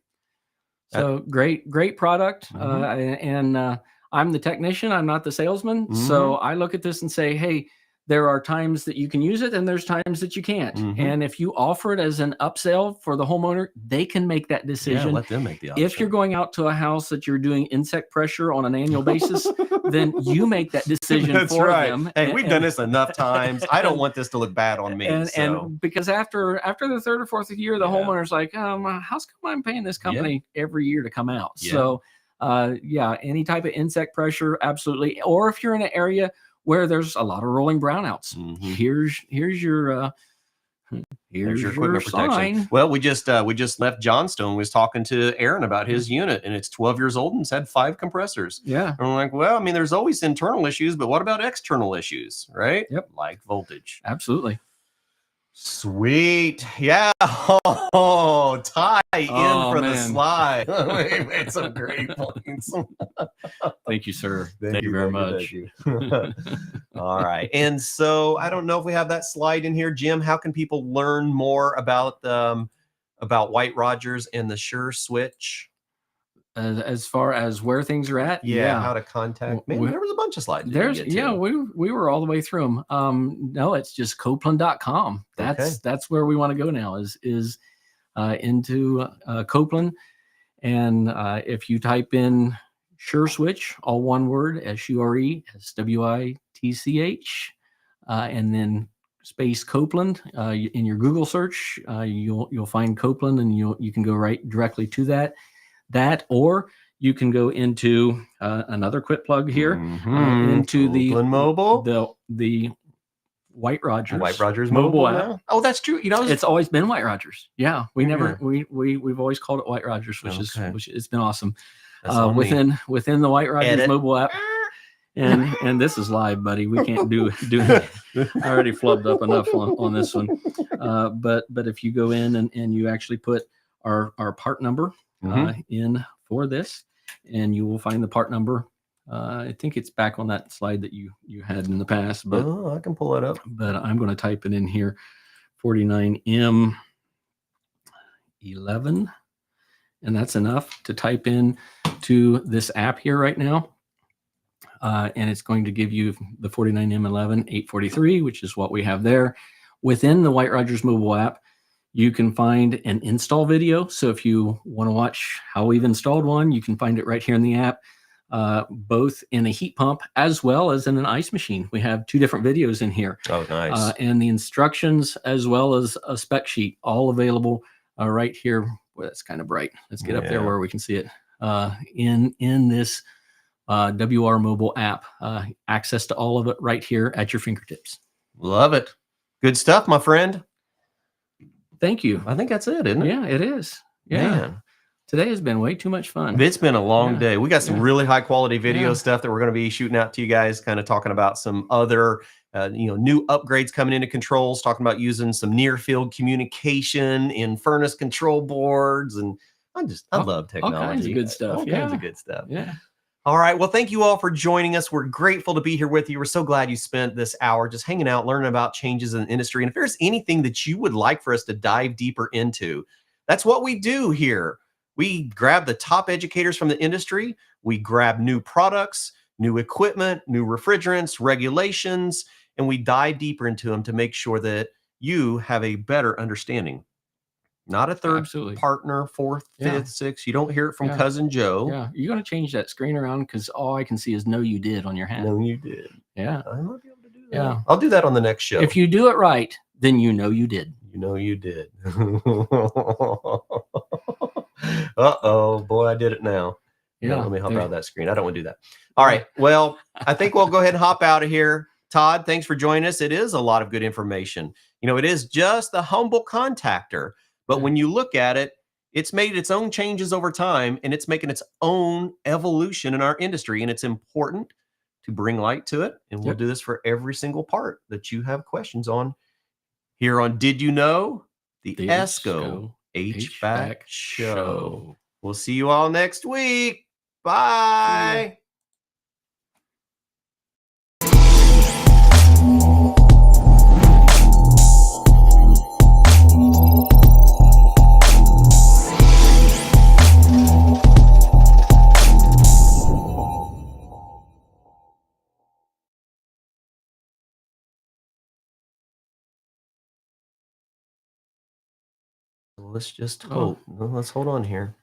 So great product. And I'm the technician. I'm not the salesman. So I look at this and say, hey, there are times that you can use it and there's times that you can't. And if you offer it as an upsell for the homeowner, they can make that decision. Yeah, let them make the option. If you're going out to a house that you're doing insect pressure on an annual basis, then you make that decision for them. Hey, we've done this enough times. I don't want this to look bad on me. And because after the third or fourth year, the homeowner's like, how's come I'm paying this company every year to come out? So any type of insect pressure, absolutely. Or if you're in an area where there's a lot of rolling brownouts, here's your equipment protection. Well, we just left Johnstone. We was talking to Aaron about his unit, and it's 12 years old and it's had 5 compressors. Yeah. And we're like, well, I mean, there's always internal issues, but what about external issues, right? Yep. Like voltage. Absolutely. Sweet. Yeah. Oh, tie in for the slide. We made some great points. Thank you, sir. Thank you very much. You. All right. And so I don't know if we have that slide in here. Jim, how can people learn more about White-Rodgers and the Sure Switch? As far as where things are at, how to contact. Man, there was a bunch of slides. We were all the way through them. No, it's just Copeland.com. That's where we want to go now. Is into Copeland, and if you type in Sure Switch, all one word, SURE, and then space Copeland in your Google search, you'll find Copeland, and you can go right directly to that, or you can go into another quick plug here into the Copeland Mobile, the White-Rodgers mobile app. Oh, that's true. You know, it's always been White-Rodgers. Yeah, we've always called it White-Rodgers, which it's been awesome. Within the White-Rodgers mobile app, and this is live, buddy. We can't do I already flubbed up enough on this one. But if you go in and you actually put our part number in for this, and you will find the part number. I think it's back on that slide that you had in the past, but I can pull it up. But I'm going to type it in here, 49M11, and that's enough to type in to this app here right now. And it's going to give you the 49M11 843, which is what we have there. Within the White-Rodgers mobile app, you can find an install video. So if you want to watch how we've installed one, you can find it right here in the app, both in a heat pump as well as in an ice machine. We have 2 different videos in here. Oh, nice. And the instructions as well as a spec sheet, all available right here. Well, that's kind of bright. Let's get up there where we can see it in this WR mobile app. Access to all of it right here at your fingertips. Love it. Good stuff, my friend. Thank you. I think that's it, isn't it? Yeah, it is. Yeah. Man. Today has been way too much fun. It's been a long day. We got some really high quality video stuff that we're going to be shooting out to you guys, kind of talking about some other new upgrades coming into controls, talking about using some near field communication in furnace control boards. And I love technology. All kinds of good stuff. All kinds of good stuff. Yeah. All right. Well, thank you all for joining us. We're grateful to be here with you. We're so glad you spent this hour just hanging out, learning about changes in the industry. And if there's anything that you would like for us to dive deeper into, that's what we do here. We grab the top educators from the industry. We grab new products, new equipment, new refrigerants, regulations, and we dive deeper into them to make sure that you have a better understanding. Not a third partner, fourth, fifth, sixth. You don't hear it from Cousin Joe. Yeah. You're going to change that screen around because all I can see is "No, you did" on your hat. No, you did. Yeah. I might be able to do that. Yeah. I'll do that on the next show. If you do it right, then you know you did. You know you did. Uh-oh. Boy, I did it now. Yeah. Let me hop out of that screen. I don't want to do that. All right. Well, I think we'll go ahead and hop out of here. Todd, thanks for joining us. It is a lot of good information. It is just the humble contactor. But when you look at it, it's made its own changes over time, and it's making its own evolution in our industry. And it's important to bring light to it. And we'll do this for every single part that you have questions on here on Did You Know? The ESCO HVAC Show. We'll see you all next week. Bye. Let's just hope. Let's hold on here.